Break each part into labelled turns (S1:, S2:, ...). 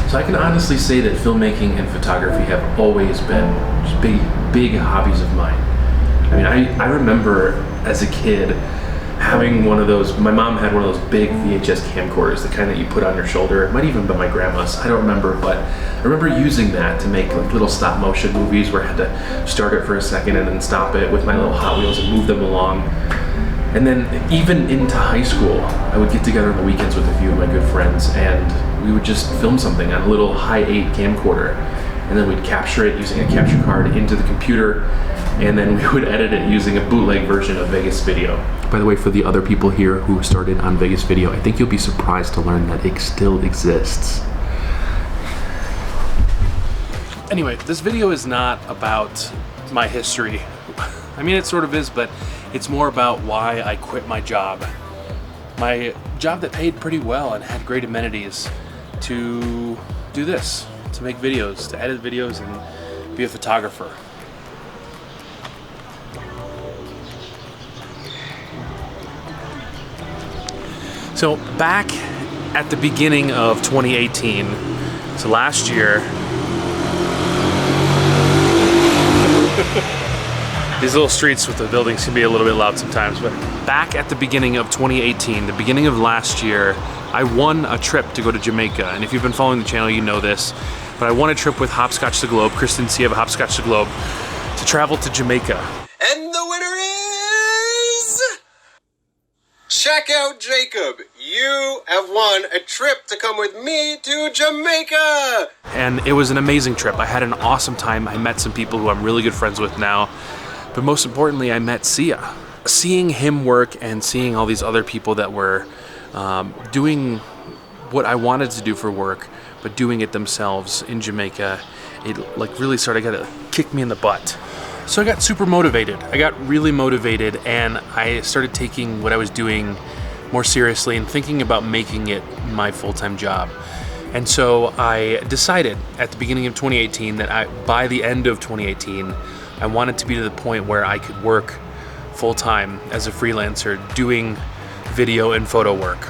S1: So I can honestly say that filmmaking and photography have always been just big hobbies of mine. I mean, I remember as a kid having one of those, my mom had one of those big VHS camcorders, the kind that you put on your shoulder. It might even be my grandma's, I don't remember, but I remember using that to make like little stop motion movies where I had to start it for a second and then stop it with my little Hot Wheels and move them along. And then even into high school, I would get together on the weekends with a few of my good friends and we would just film something on a little Hi8 camcorder. And then we'd capture it using a capture card into the computer, and then we would edit it using a bootleg version of Vegas Video. By the way, for the other people here who started on Vegas Video, I think you'll be surprised to learn that it still exists. Anyway, this video is not about my history. I mean, it sort of is, but it's more about why I quit my job. My job that paid pretty well and had great amenities to do this, to make videos, to edit videos and be a photographer. So back at the beginning of 2018, so last year, these little streets with the buildings can be a little bit loud sometimes, but back at the beginning of 2018, the beginning of last year, I won a trip to go to Jamaica. And if you've been following the channel, you know this, but I won a trip with Hopscotch the Globe, Kristen Cia of Hopscotch the Globe, to travel to Jamaica.
S2: And the winner is... Check out Jacob. You have won a trip to come with me to Jamaica.
S1: And it was an amazing trip. I had an awesome time. I met some people who I'm really good friends with now. But most importantly, I met Cia. Seeing him work and seeing all these other people that were doing what I wanted to do for work, but doing it themselves in Jamaica, it like really started to kick me in the butt. So I got super motivated. I got really motivated and I started taking what I was doing more seriously and thinking about making it my full-time job. And so I decided at the beginning of 2018 that by the end of 2018, I wanted to be to the point where I could work full-time as a freelancer doing video and photo work.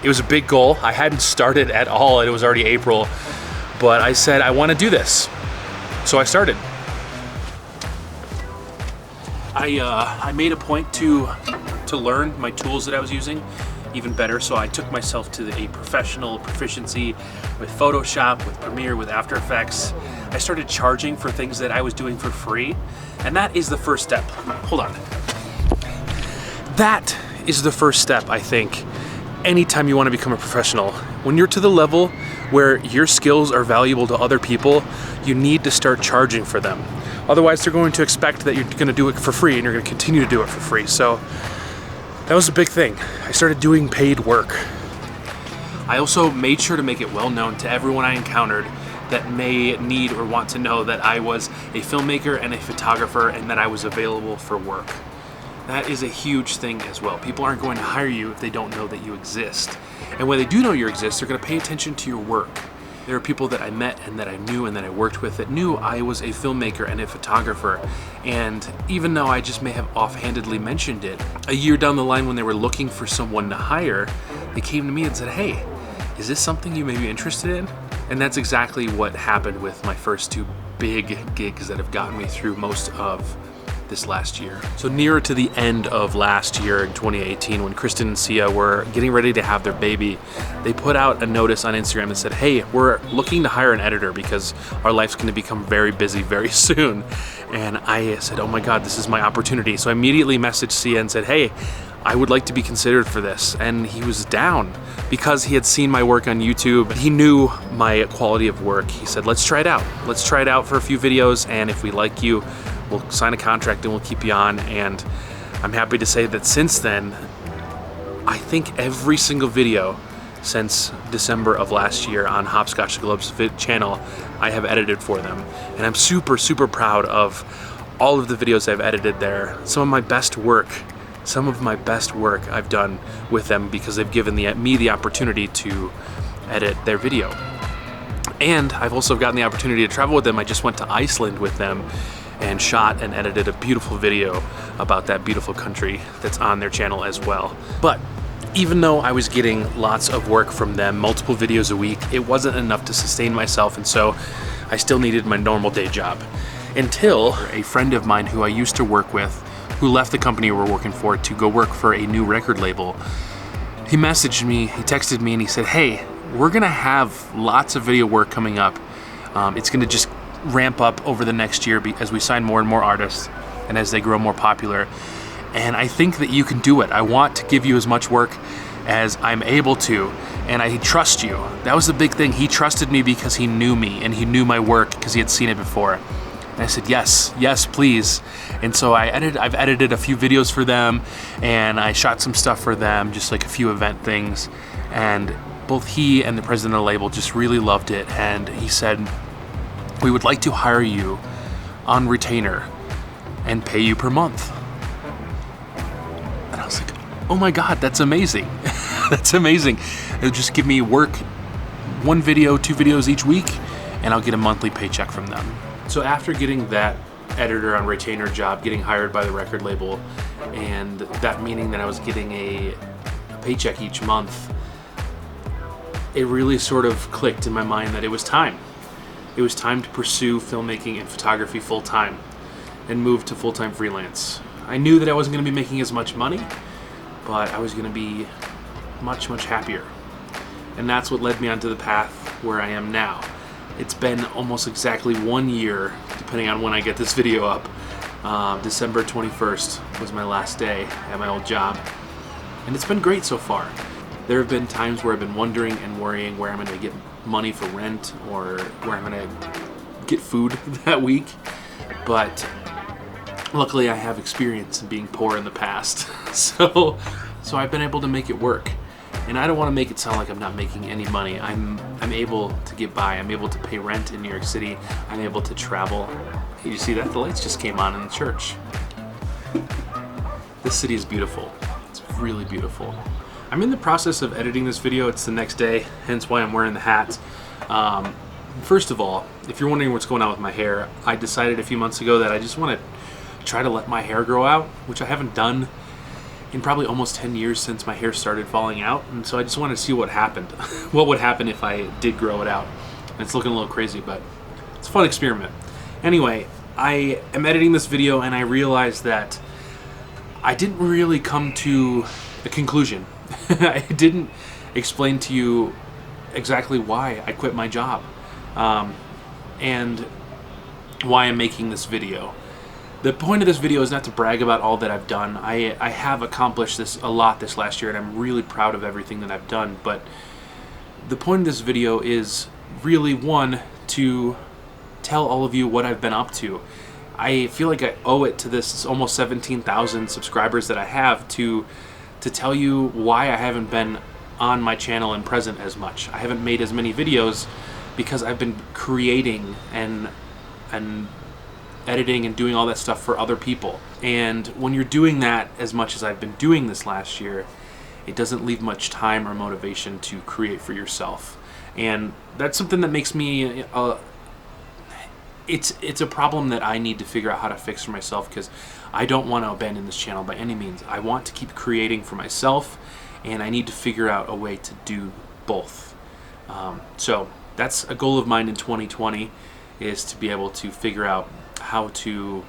S1: It was a big goal. I hadn't started at all. It was already April, but I said I want to do this. So I started. I made a point to learn my tools that I was using even better, so I took myself to a professional proficiency with Photoshop, with Premiere, with After Effects. I started charging for things that I was doing for free, and that is the first step. Hold on. That is the first step, I think, anytime you want to become a professional. When you're to the level where your skills are valuable to other people, you need to start charging for them. Otherwise, they're going to expect that you're going to do it for free and you're going to continue to do it for free. So that was a big thing. I started doing paid work. I also made sure to make it well known to everyone I encountered that may need or want to know that I was a filmmaker and a photographer and that I was available for work. That is a huge thing as well. People aren't going to hire you if they don't know that you exist. And when they do know you exist, they're going to pay attention to your work. There are people that I met and that I knew and that I worked with that knew I was a filmmaker and a photographer. And even though I just may have offhandedly mentioned it, a year down the line when they were looking for someone to hire, they came to me and said, hey, is this something you may be interested in? And that's exactly what happened with my first two big gigs that have gotten me through most of this last year. So nearer to the end of last year in 2018, when Kristen and Cia were getting ready to have their baby, they put out a notice on Instagram that said, hey, we're looking to hire an editor because our life's going to become very busy very soon. And I said, oh my God, this is my opportunity. So I immediately messaged Cia and said, hey, I would like to be considered for this. And he was down because he had seen my work on YouTube. He knew my quality of work. He said, let's try it out. Let's try it out for a few videos. And if we like you, we'll sign a contract and we'll keep you on. And I'm happy to say that since then, I think every single video since December of last year on Hopscotch the Globe's channel, I have edited for them. And I'm super, super proud of all of the videos I've edited there. Some of my best work I've done with them because they've given me the opportunity to edit their video. And I've also gotten the opportunity to travel with them. I just went to Iceland with them and shot and edited a beautiful video about that beautiful country that's on their channel as well. But Even though I was getting lots of work from them, multiple videos a week, it wasn't enough to sustain myself, and so I still needed my normal day job. Until a friend of mine who I used to work with, who left the company we were working for to go work for a new record label, he messaged me, he texted me, and he said, hey, we're gonna have lots of video work coming up. It's gonna just ramp up over the next year as we sign more and more artists and as they grow more popular. And I think that you can do it. I want to give you as much work as I'm able to, and I trust you. That was the big thing. He trusted me because he knew me and he knew my work because he had seen it before. And I said, yes, please. And so I've edited a few videos for them, and I shot some stuff for them, just like a few event things. And both he and the president of the label just really loved it. And he said, we would like to hire you on retainer and pay you per month. And I was like, oh my God, that's amazing. That's amazing. It'll just give me work, 1 video, 2 videos each week, and I'll get a monthly paycheck from them. So after getting that editor on retainer job, getting hired by the record label, and that meaning that I was getting a paycheck each month, it really sort of clicked in my mind that it was time. It was time to pursue filmmaking and photography full time and move to full-time freelance. I knew that I wasn't going to be making as much money, but I was going to be much, much happier. And that's what led me onto the path where I am now. It's been almost exactly 1 year, depending on when I get this video up. December 21st was my last day at my old job. And it's been great so far. There have been times where I've been wondering and worrying where I'm going to get money for rent or where I'm going to get food that week. But luckily I have experience in being poor in the past. So I've been able to make it work. And I don't want to make it sound like I'm not making any money. I'm able to get by. I'm able to pay rent in New York City. I'm able to travel. Hey, you see that? The lights just came on in the church. This city is beautiful. It's really beautiful. I'm in the process of editing this video. It's the next day, hence why I'm wearing the hat. First of all, if you're wondering what's going on with my hair, I decided a few months ago that I just want to try to let my hair grow out, which I haven't done in probably almost 10 years since my hair started falling out. And so I just wanted to see what happened. What would happen if I did grow it out. And it's looking a little crazy, but it's a fun experiment. Anyway, I am editing this video and I realized that I didn't really come to a conclusion. I didn't explain to you exactly why I quit my job and why I'm making this video. The point of this video is not to brag about all that I've done. I have accomplished a lot this last year, and I'm really proud of everything that I've done. But the point of this video is really, one, to tell all of you what I've been up to. I feel like I owe it to this almost 17,000 subscribers that I have to tell you why I haven't been on my channel and present as much. I haven't made as many videos because I've been creating and editing and doing all that stuff for other people. And when you're doing that as much as I've been doing this last year, it doesn't leave much time or motivation to create for yourself. And that's something that makes me it's a problem that I need to figure out how to fix for myself, because I don't want to abandon this channel by any means. I want to keep creating for myself, and I need to figure out a way to do both. So that's a goal of mine in 2020, is to be able to figure out how to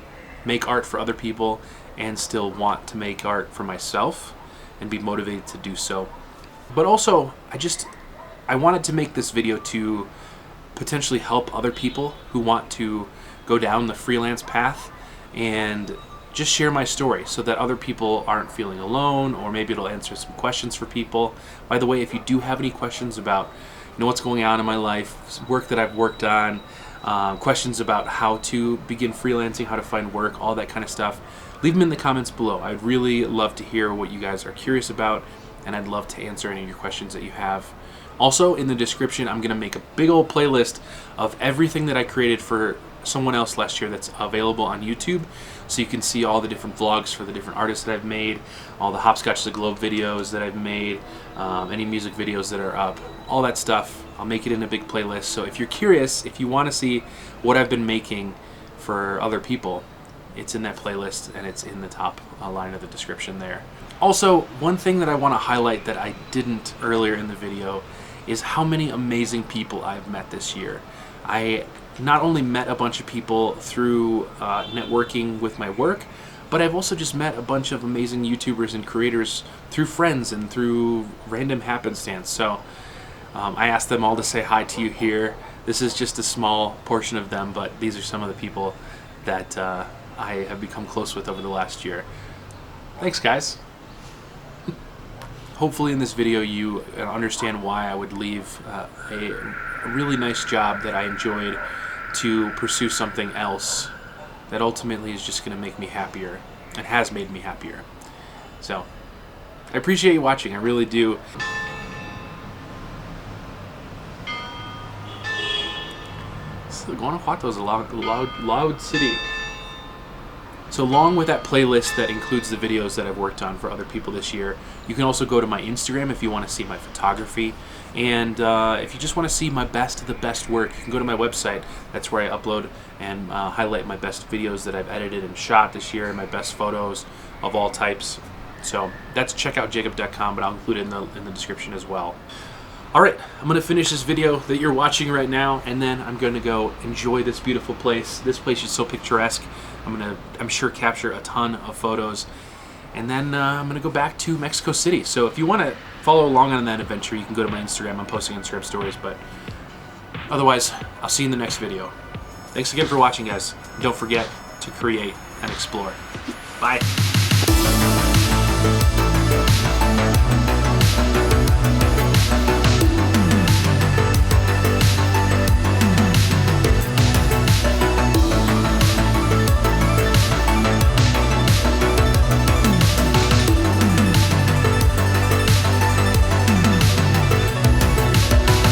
S1: make art for other people and still want to make art for myself and be motivated to do so. But also, I wanted to make this video to potentially help other people who want to go down the freelance path and just share my story so that other people aren't feeling alone, or maybe it'll answer some questions for people. By the way, if you do have any questions about what's going on in my life, work that I've worked on, questions about how to begin freelancing, how to find work, all that kind of stuff, leave them in the comments below. I'd really love to hear what you guys are curious about, and I'd love to answer any of your questions that you have. Also, in the description, I'm going to make a big old playlist of everything that I created for someone else last year that's available on YouTube, so you can see all the different vlogs for the different artists that I've made, all the Hopscotch the Globe videos that I've made, any music videos that are up, all that stuff. I'll make it in a big playlist. So if you're curious, if you want to see what I've been making for other people, it's in that playlist, and it's in the top line of the description there. Also, one thing that I want to highlight that I didn't earlier in the video is how many amazing people I've met this year. I not only met a bunch of people through networking with my work, but I've also just met a bunch of amazing YouTubers and creators through friends and through random happenstance. So I asked them all to say hi to you here. This is just a small portion of them, but these are some of the people that I have become close with over the last year. Thanks, guys. Hopefully in this video you understand why I would leave a really nice job that I enjoyed to pursue something else that ultimately is just going to make me happier and has made me happier. So, I appreciate you watching, I really do. So Guanajuato is a loud city. So along with that playlist that includes the videos that I've worked on for other people this year, you can also go to my Instagram if you want to see my photography. And if you just want to see my best of the best work, you can go to my website. That's where I upload and highlight my best videos that I've edited and shot this year, and my best photos of all types. So that's checkoutjacob.com, but I'll include it in the description as well. Alright, I'm going to finish this video that you're watching right now, and then I'm going to go enjoy this beautiful place. This place is so picturesque. I'm sure capture a ton of photos, and then I'm going to go back to Mexico City. So if you want to follow along on that adventure, you can go to my Instagram. I'm posting Instagram stories, but otherwise, I'll see you in the next video. Thanks again for watching, guys. Don't forget to create and explore. Bye.